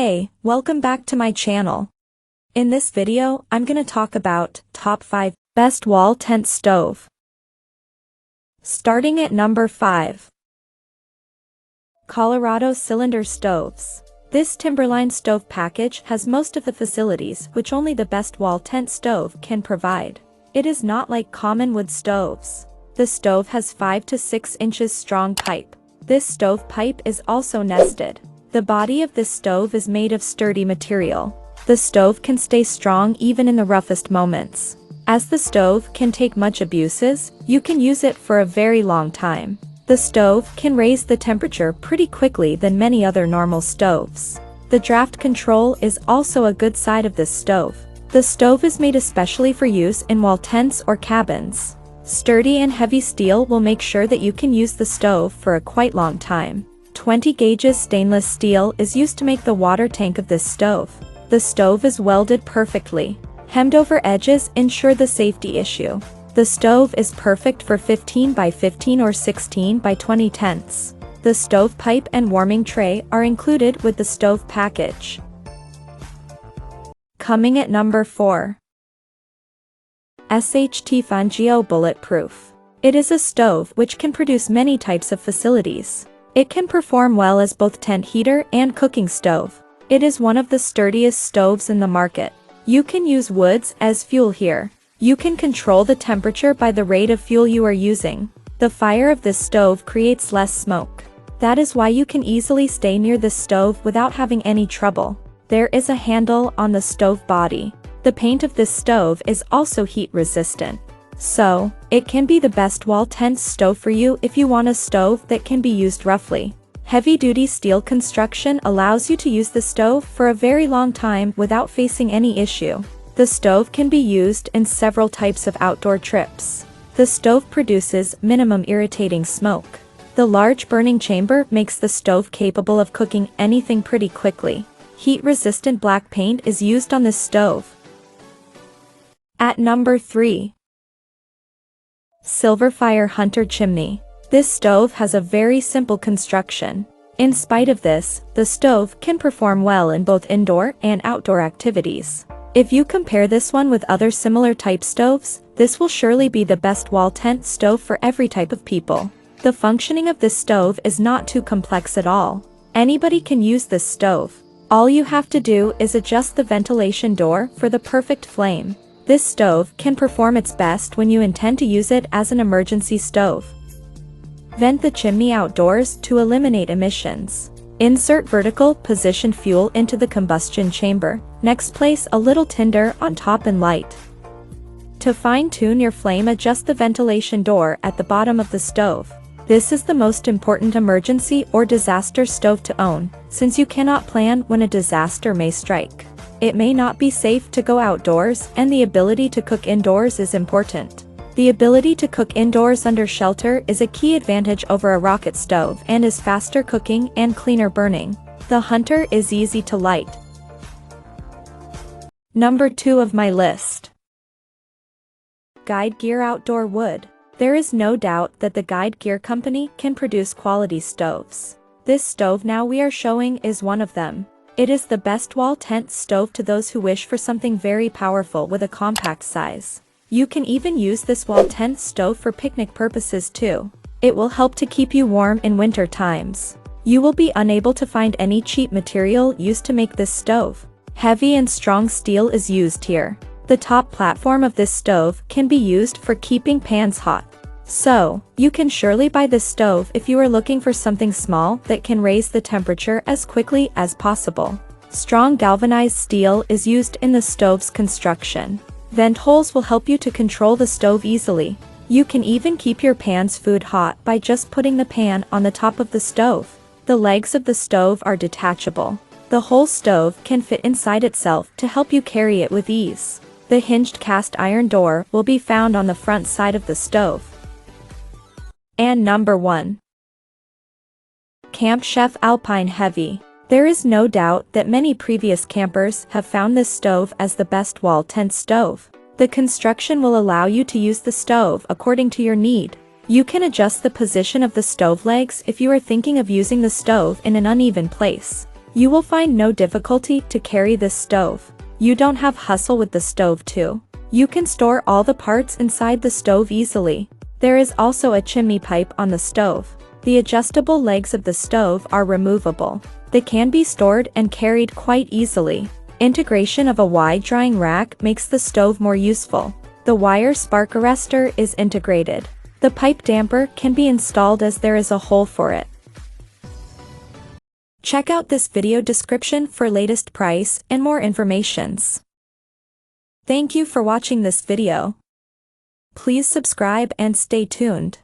Hey, welcome back to my channel. In this video, I'm gonna talk about top 5 best wall tent stove. Starting at number 5. Colorado cylinder stoves. This Timberline stove package has most of the facilities which only the best wall tent stove can provide. It is not like common wood stoves. The stove has 5 to 6 inches strong pipe. This stove pipe is also nested. The body of this stove is made of sturdy material. The stove can stay strong even in the roughest moments. As the stove can take much abuses, you can use it for a very long time. The stove can raise the temperature pretty quickly than many other normal stoves. The draft control is also a good side of this stove. The stove is made especially for use in wall tents or cabins. Sturdy and heavy steel will make sure that you can use the stove for a quite long time. 20 gauges stainless steel is used to make the water tank of this stove. The stove is welded perfectly. Hemmed over edges ensure the safety issue. The stove is perfect for 15 by 15 or 16 by 20 tents. The stove pipe and warming tray are included with the stove package. Coming at number 4. SHTFandGO Bulletproof. It is a stove which can produce many types of facilities. It can perform well as both tent heater and cooking stove. It is one of the sturdiest stoves in the market. You can use woods as fuel here. You can control the temperature by the rate of fuel you are using. The fire of this stove creates less smoke. That is why you can easily stay near this stove without having any trouble. There is a handle on the stove body. The paint of this stove is also heat resistant. So, it can be the best wall tent stove for you if you want a stove that can be used roughly. Heavy-duty steel construction allows you to use the stove for a very long time without facing any issue. The stove can be used in several types of outdoor trips. The stove produces minimum irritating smoke. The large burning chamber makes the stove capable of cooking anything pretty quickly. Heat-resistant black paint is used on this stove. At number 3. SilverFire Hunter Chimney. This stove has a very simple construction. In spite of this, the stove can perform well in both indoor and outdoor activities. If you compare this one with other similar type stoves, this will surely be the best wall tent stove for every type of people. The functioning of this stove is not too complex at all. Anybody can use this stove. All you have to do is adjust the ventilation door for the perfect flame. This stove can perform its best when you intend to use it as an emergency stove. Vent the chimney outdoors to eliminate emissions. Insert vertical position fuel into the combustion chamber. Next, place a little tinder on top and light. To fine-tune your flame, adjust the ventilation door at the bottom of the stove. This is the most important emergency or disaster stove to own, since you cannot plan when a disaster may strike. It may not be safe to go outdoors, and the ability to cook indoors is important. The ability to cook indoors under shelter is a key advantage over a rocket stove and is faster cooking and cleaner burning. The Hunter is easy to light. Number 2 of my list. Guide Gear Outdoor Wood. There is no doubt that the Guide Gear company can produce quality stoves. This stove now we are showing is one of them. It is the best wall tent stove to those who wish for something very powerful with a compact size. You can even use this wall tent stove for picnic purposes too. It will help to keep you warm in winter times. You will be unable to find any cheap material used to make this stove. Heavy and strong steel is used here. The top platform of this stove can be used for keeping pans hot. So, you can surely buy this stove if you are looking for something small that can raise the temperature as quickly as possible. Strong galvanized steel is used in the stove's construction. Vent holes will help you to control the stove easily. You can even keep your pan's food hot by just putting the pan on the top of the stove. The legs of the stove are detachable. The whole stove can fit inside itself to help you carry it with ease. The hinged cast iron door will be found on the front side of the stove. And number 1. Camp Chef Alpine Heavy. There is no doubt that many previous campers have found this stove as the best wall tent stove. The construction will allow you to use the stove according to your need. You can adjust the position of the stove legs if you are thinking of using the stove in an uneven place. You will find no difficulty to carry this stove. You don't have hustle with the stove too. You can store all the parts inside the stove easily. There is also a chimney pipe on the stove. The adjustable legs of the stove are removable. They can be stored and carried quite easily. Integration of a wide drying rack makes the stove more useful. The wire spark arrestor is integrated. The pipe damper can be installed as there is a hole for it. Check out this video description for latest price and more informations. Thank you for watching this video. Please subscribe and stay tuned.